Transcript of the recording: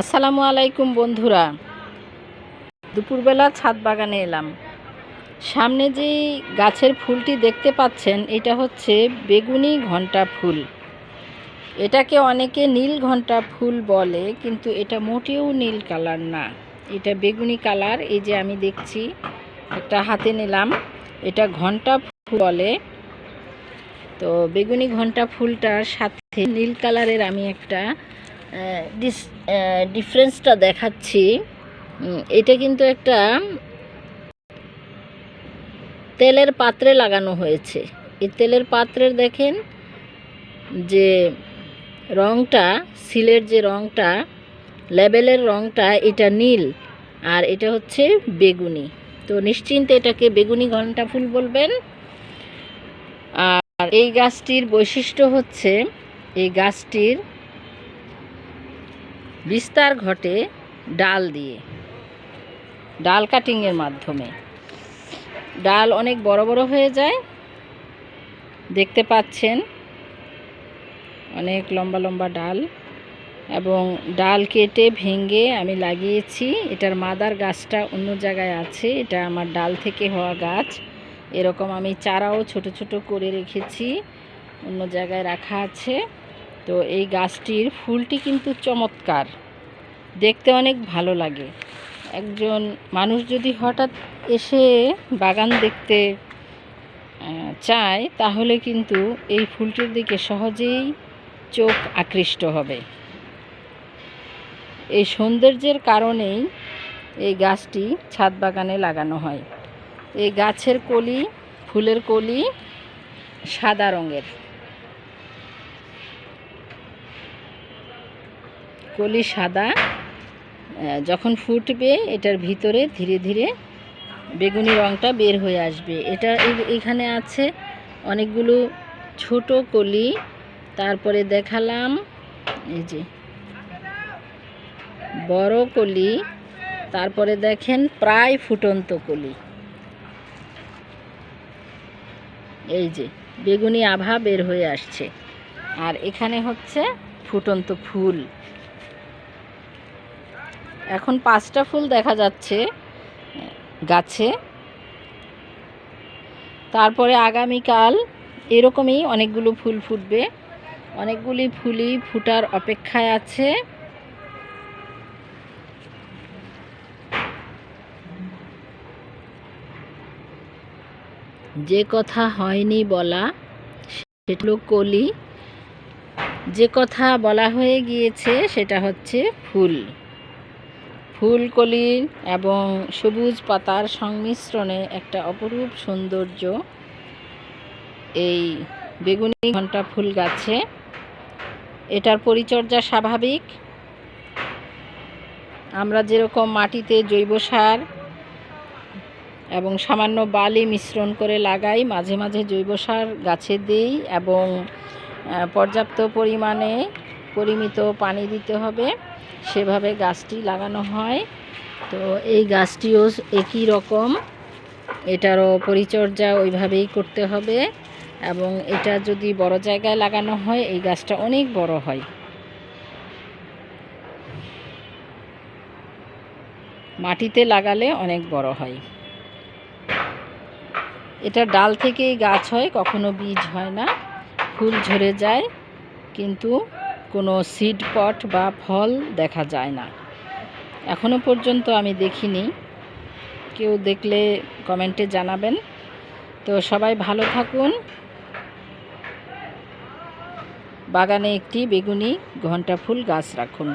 আসসালামু আলাইকুম বন্ধুরা, দুপুরবেলা ছাদ বাগানে এলাম। সামনে যে গাছের ফুলটি দেখতে পাচ্ছেন, এটা হচ্ছে বেগুনি ঘণ্টা ফুল। এটাকে অনেকে নীল ঘণ্টা ফুল বলে, কিন্তু এটা মোটেও নীল কালার না, এটা বেগুনি কালার। এই যে আমি দেখছি, একটা হাতে নিলাম, এটা ঘণ্টা ফুল বলে। তো বেগুনি ঘণ্টা ফুলটার সাথে নীল কালারের আমি একটা ডিফারেন্সটা দেখাচ্ছি। এটা কিন্তু একটা তেলের পাত্রে লাগানো হয়েছে। এই তেলের পাত্রের দেখেন যে রংটা, সিলের যে রংটা, লেবেলের রংটা, এটা নীল, আর এটা হচ্ছে বেগুনি। তো নিশ্চিন্তে এটাকে বেগুনি ঘণ্টা ফুল বলবেন। আর এই গাছটির বৈশিষ্ট্য হচ্ছে, এই গাছটির বিস্তার ঘটে ডাল দিয়ে, ডাল কাটিংয়ের মাধ্যমে। ডাল অনেক বড় বড় হয়ে যায়, দেখতে পাচ্ছেন অনেক লম্বা লম্বা ডাল, এবং ডাল কেটে ভেঙে আমি লাগিয়েছি। এটার মাদার গাছটা অন্য জায়গায় আছে, এটা আমার ডাল থেকে হওয়া গাছ। এরকম আমি চারাও ছোট ছোট করে রেখেছি, অন্য জায়গায় রাখা আছে। তো এই গাছটির ফুলটি কিন্তু চমৎকার, দেখতে অনেক ভালো লাগে। একজন মানুষ যদি হঠাৎ এসে বাগান দেখতে চায়, তাহলে কিন্তু এই ফুলটির দিকে সহজেই চোখ আকৃষ্ট হবে। এই সৌন্দর্যের কারণেই এই গাছটি ছাদ বাগানে লাগানো হয়। এই গাছের কলি, ফুলের কলি সাদা রঙের, কলি সাদা। যখন ফুটবে, এটার ভিতরে ধীরে ধীরে বেগুনি রঙটা বের হয়ে আসবে। এটা এখানে আছে অনেকগুলো ছোট কলি, তারপরে দেখালাম এই যে বড় কলি, তারপরে দেখেন প্রায় ফুটন্ত কলি। এই যে বেগুনি আভা বের হয়ে আসছে, আর এখানে হচ্ছে ফুটন্ত ফুল। এখন 5টা ফুল দেখা যাচ্ছে গাছে। তারপরে আগামীকাল এরকমই অনেকগুলো ফুল ফুটবে, অনেকগুলি ফুলই ফুটার অপেক্ষায় আছে। যে কথা হয়নি বলা সেটা কলি, যে কথা বলা হয়ে গিয়েছে সেটা হচ্ছে ফুল। ফুলকলি এবং সবুজ পাতার সংমিশ্রণে একটা অপরূপ সৌন্দর্য এই বেগুনি ঘণ্টা ফুল গাছে। এটার পরিচর্যা স্বাভাবিক। আমরা যেরকম মাটিতে জৈব সার এবং সামান্য বালি মিশ্রণ করে লাগাই, মাঝে মাঝে জৈব সার গাছে দিই, এবং পর্যাপ্ত পরিমাণে পরিমিত পানি দিতে হবে, সেভাবে গাছটি লাগানো হয়। তো এই গাছটিও একই রকম, এটারও পরিচর্যা ওইভাবেই করতে হবে। এবং এটা যদি বড় জায়গায় লাগানো হয়, এই গাছটা অনেক বড় হয়। মাটিতে লাগালে অনেক বড় হয়। এটা ডাল থেকেই গাছ হয়, কখনো বীজ হয় না। ফুল ঝরে যায়, কিন্তু কোনো সিড পট বা ফল দেখা যায় না। এখনো পর্যন্ত আমি দেখিনি, কেউ দেখলে কমেন্টে জানাবেন। তো সবাই ভালো থাকুন। বাগানে একটি বেগুনি ঘণ্টা ফুল গাছ রাখুন।